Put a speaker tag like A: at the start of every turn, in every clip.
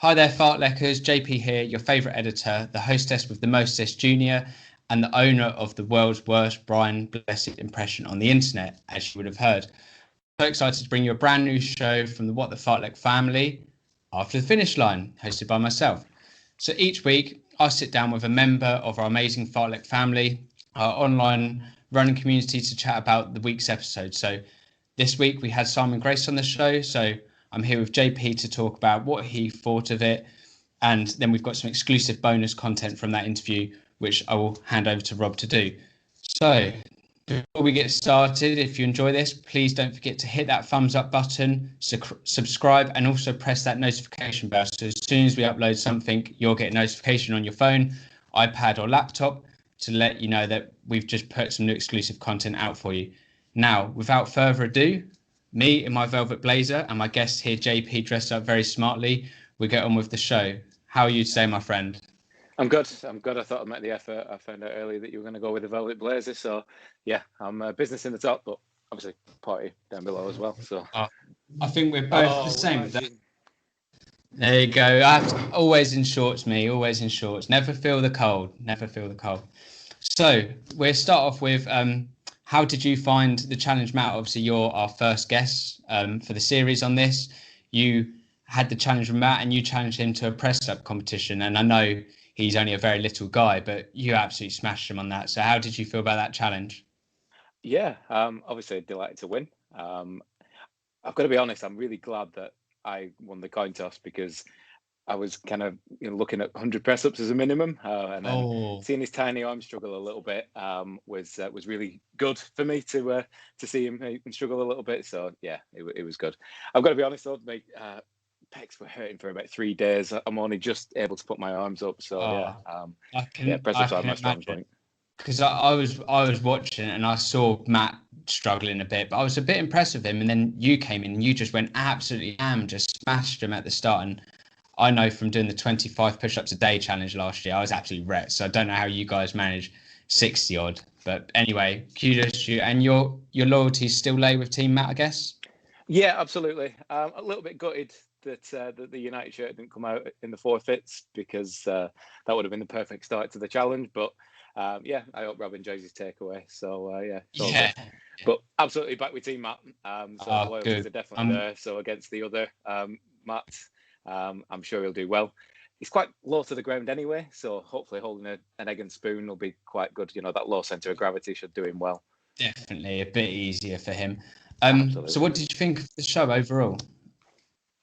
A: Hi there, Fartlekers. JP here, your favourite editor, the hostess with the mostest junior, and the owner of the world's worst Brian Blessed impression on the internet, as you would have heard. So excited to bring you a brand new show from the What the Fartlek family, After the Finish Line, hosted by myself. So each week, I sit down with a member of our amazing Fartlek family, our online running community, to chat about the week's episode. So this week we had Simon Grace on the show. So I'm here with JP to talk about what he thought of it. And then we've got some exclusive bonus content from that interview, which I will hand over to Rob to do. So before we get started, if you enjoy this, please don't forget to hit that thumbs up button, subscribe, and also press that notification bell. So as soon as we upload something, you'll get a notification on your phone, iPad, or laptop to let you know that we've just put some new exclusive content out for you. Now, without further ado, me in my velvet blazer and my guest here, JP, dressed up very smartly, we get on with the show. How are you today, my friend?
B: I'm good. I thought I'd make the effort. I found out earlier that you were going to go with the velvet blazer. So, yeah, I'm business in the top, but obviously party down below as well. So,
A: I think we're both the same with that. There you go. I have to, always in shorts, me. Always in shorts. Never feel the cold. Never feel the cold. So, we'll start off with how did you find the challenge, Matt? Obviously, you're our first guest for the series on this. You had the challenge with Matt and you challenged him to a press-up competition. And I know he's only a very little guy, but you absolutely smashed him on that. So how did you feel about that challenge?
B: Yeah, obviously delighted to win. I've got to be honest, I'm really glad that I won the coin toss because I was kind of looking at 100 press-ups as a minimum, and then seeing his tiny arm struggle a little bit was really good for me to see him struggle a little bit. So yeah, it was good. I've got to be honest though, my pecs were hurting for about 3 days. I'm only just able to put my arms up. So press-ups are my strong point.
A: Because I was watching and I saw Matt struggling a bit, but I was a bit impressed with him. And then you came in and you just went absolutely just smashed him at the start. And I know from doing the 25 push-ups a day challenge last year, I was absolutely wrecked. So I don't know how you guys manage 60 odd. But anyway, kudos to you. And your loyalties still lay with Team Matt, I guess? Yeah,
B: absolutely. A little bit gutted that the United shirt didn't come out in the forfeits because that would have been the perfect start to the challenge. But I hope Rob enjoys his takeaway. So good. But absolutely back with Team Matt. The loyalties are definitely there. So against the other Matt, I'm sure he'll do well. He's quite low to the ground anyway, so hopefully holding an egg and spoon will be quite good. That low centre of gravity should do him well.
A: Definitely a bit easier for him. So what did you think of the show overall?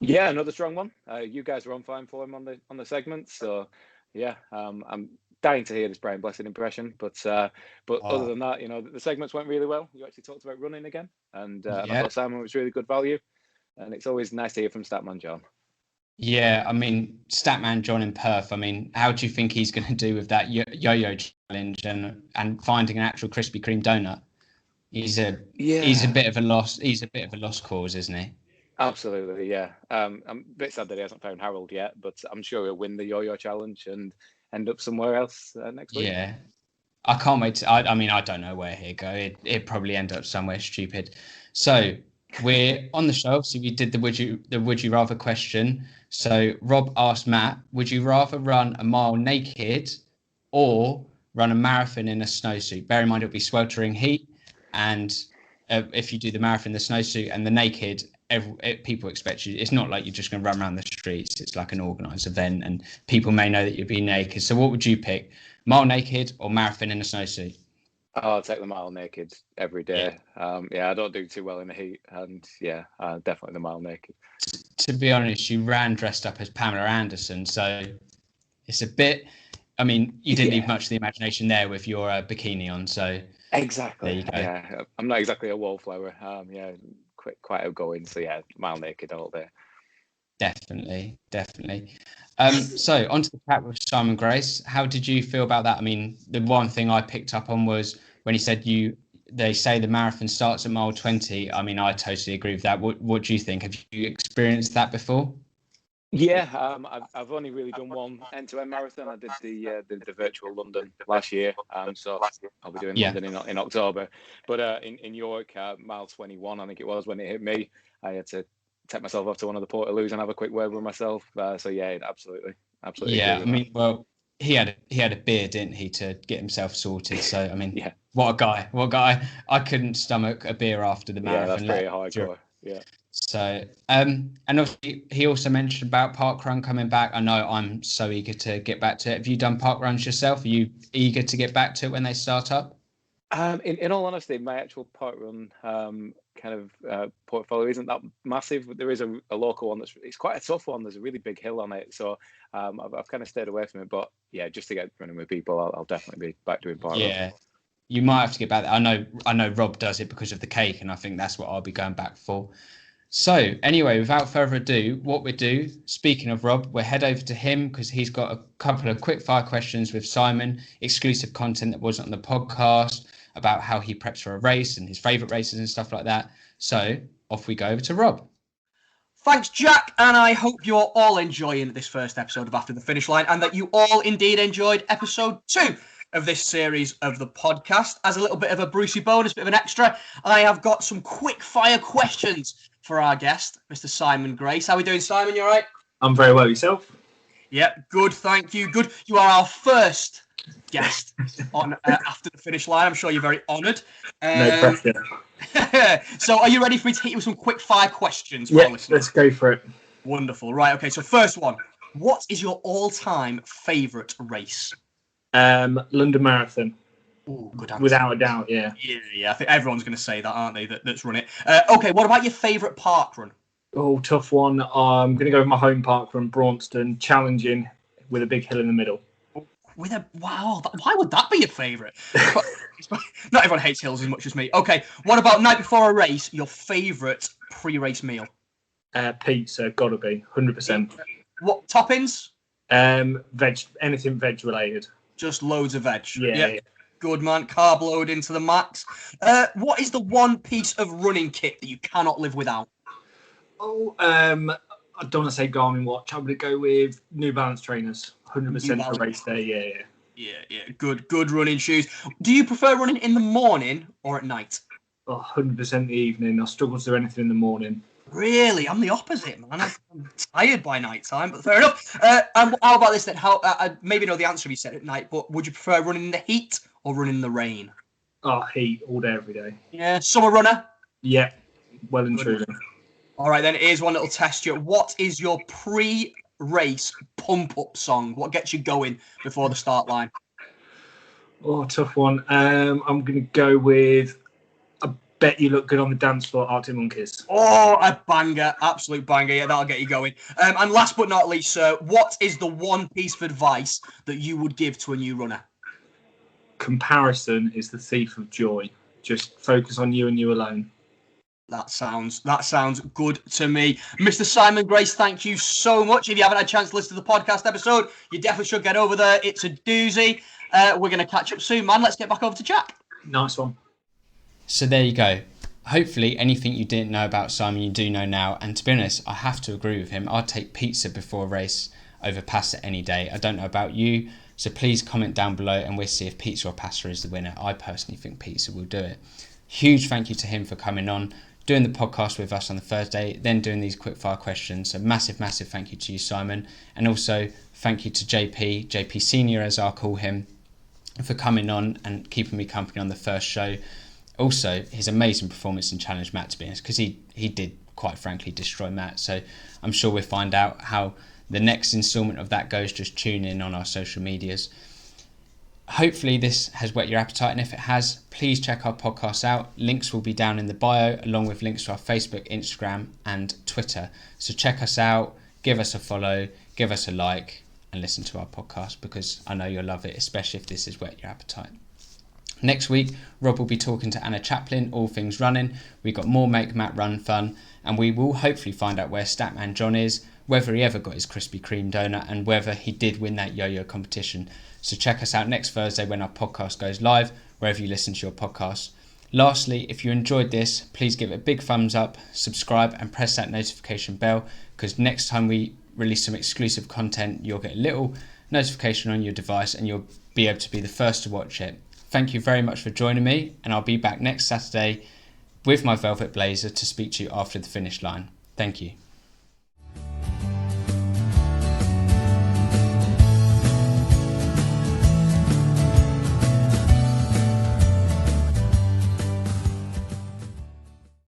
B: Yeah, another strong one. You guys were on fine for him on the segment, so yeah, I'm dying to hear this Brian Blessed impression. But other than that, the segments went really well. You actually talked about running again, and I thought Simon was really good value, and it's always nice to hear from Statman John.
A: Yeah, I mean, Statman John in Perth. I mean, how do you think he's going to do with that yo-yo challenge and finding an actual Krispy Kreme donut? He's a bit of a lost. He's a bit of a lost cause, isn't he?
B: Absolutely, yeah. I'm a bit sad that he hasn't found Harold yet, but I'm sure he'll win the yo-yo challenge and end up somewhere else next week.
A: Yeah, I can't wait. I mean, I don't know where he'll go. It probably end up somewhere stupid. So we're on the show. So we did the would you rather question. So Rob asked Matt, would you rather run a mile naked or run a marathon in a snowsuit? Bear in mind, it'll be sweltering heat, and if you do the marathon in the snowsuit and the naked, people expect you. It's not like you're just going to run around the streets. It's like an organised event, and people may know that you'll be naked. So what would you pick? Mile naked or marathon in a snowsuit?
B: I'll take the mile naked every day. I don't do too well in the heat, and definitely the mile naked.
A: To be honest, you ran dressed up as Pamela Anderson, so it's a bit. I mean, you didn't leave much to the imagination there with your bikini on. So
B: exactly.
A: There you go.
B: Yeah, I'm not exactly a wallflower. Quite outgoing. So mile naked all day.
A: Definitely. So on to the chat with Simon Grace. How did you feel about that? I mean, the one thing I picked up on was when he said they say the marathon starts at mile 20. I mean, I totally agree with that. What do you think? Have you experienced that before?
B: Yeah, I've only really done one end-to-end marathon. I did the virtual London last year, so I'll be doing London in October. But in York, mile 21, I think it was when it hit me. I had to take myself off to one of the Portaloos and have a quick word with myself. So yeah, absolutely.
A: Yeah, I mean, well, he had a beer, didn't he, to get himself sorted. So I mean,
B: yeah.
A: What a guy! I couldn't stomach a beer after the marathon.
B: Yeah, that's pretty hardcore. Yeah.
A: So, and obviously he also mentioned about parkrun coming back. I know I'm so eager to get back to it. Have you done parkruns yourself? Are you eager to get back to it when they start up?
B: In all honesty, my actual parkrun kind of portfolio isn't that massive. There is a local one it's quite a tough one. There's a really big hill on it, so I've kind of stayed away from it. But yeah, just to get running with people, I'll definitely be back doing parkrun.
A: Yeah, you might have to get back there. I know Rob does it because of the cake, and I think that's what I'll be going back for. So anyway, without further ado, what we do, speaking of Rob, we'll head over to him because he's got a couple of quick fire questions with Simon, exclusive content that wasn't on the podcast about how he preps for a race and his favourite races and stuff like that. So off we go over to Rob.
C: Thanks, Jack, and I hope you're all enjoying this first episode of After the Finish Line and that you all indeed enjoyed episode 2 of this series of the podcast. As a little bit of a Brucey bonus, bit of an extra, I have got some quick fire questions for our guest, Mr. Simon Grace. How are we doing, Simon? You all right?
D: I'm very well. Yourself?
C: Yep, good. Thank you. Good. You are our first guest on After the Finish Line. I'm sure you're very honoured.
D: No pressure.
C: So are you ready for me to hit you with some quick fire questions?
D: Yeah, let's go for it.
C: Wonderful. Right, okay, so first one. What is your all-time favourite race?
D: London Marathon.
C: Ooh, good answer.
D: Without a doubt, yeah.
C: Yeah. I think everyone's going to say that, aren't they, that's run it. Okay, what about your favourite park run?
D: Oh, tough one. I'm going to go with my home park run, Braunston, challenging with a big hill in the middle.
C: Wow, why would that be your favourite? Not everyone hates hills as much as me. Okay, what about night before a race, your favourite pre-race meal?
D: Pizza, gotta be, 100%.
C: What toppings?
D: Veg, anything veg related.
C: Just loads of veg.
D: Yeah.
C: Good man, carb load into the max. What is the one piece of running kit that you cannot live without?
D: I don't want to say Garmin watch. I'm going to go with New Balance trainers. 100% for race day.
C: Yeah. Good running shoes. Do you prefer running in the morning or at night?
D: 100% the evening. I struggle to do anything in the morning.
C: Really? I'm the opposite, man. I'm tired by night time, but fair enough. And how about this then? How I maybe know the answer if you said at night, but would you prefer running in the heat or running in the rain?
D: Heat all day, every day.
C: Yeah. Summer runner?
D: Yeah, well and truly.
C: All right, then here's one little test here. What is your pre-race pump-up song? What gets you going before the start line?
D: Tough one. I'm going to go with I Bet You Look Good on the Dance Floor, Arctic Monkeys.
C: A banger. Absolute banger. Yeah, that'll get you going. And last but not least, sir, what is the one piece of advice that you would give to a new runner?
D: Comparison is the thief of joy. Just focus on you and you alone.
C: That sounds good to me. Mr. Simon Grace, thank you so much. If you haven't had a chance to listen to the podcast episode, you definitely should get over there. It's a doozy. We're going to catch up soon, man. Let's get back over to Jack.
D: Nice one.
A: So there you go. Hopefully anything you didn't know about Simon, you do know now. And to be honest, I have to agree with him. I'd take pizza before a race over pasta any day. I don't know about you. So please comment down below and we'll see if pizza or pasta is the winner. I personally think pizza will do it. Huge thank you to him for coming on, doing the podcast with us on the Thursday, then doing these quickfire questions. So massive thank you to you, Simon. And also thank you to JP Senior as I'll call him, for coming on and keeping me company on the first show. Also, his amazing performance in Challenge Matt, to be honest, because he did, quite frankly, destroy Matt. So I'm sure we'll find out how the next instalment of that goes. Just tune in on our social medias. Hopefully this has whet your appetite, and if it has, please check our podcast out. Links will be down in the bio, along with links to our Facebook, Instagram and Twitter. So check us out, give us a follow, give us a like, and listen to our podcast, because I know you'll love it, especially if this has whet your appetite. Next week, Rob will be talking to Anna Chaplin, all things running. We've got more Make Matt Run fun, and we will hopefully find out where Statman John is, whether he ever got his Krispy Kreme donut, and whether he did win that yo-yo competition. So check us out next Thursday when our podcast goes live, wherever you listen to your podcasts. Lastly, if you enjoyed this, please give it a big thumbs up, subscribe and press that notification bell, because next time we release some exclusive content, you'll get a little notification on your device and you'll be able to be the first to watch it. Thank you very much for joining me, and I'll be back next Saturday with my velvet blazer to speak to you after the finish line. Thank you.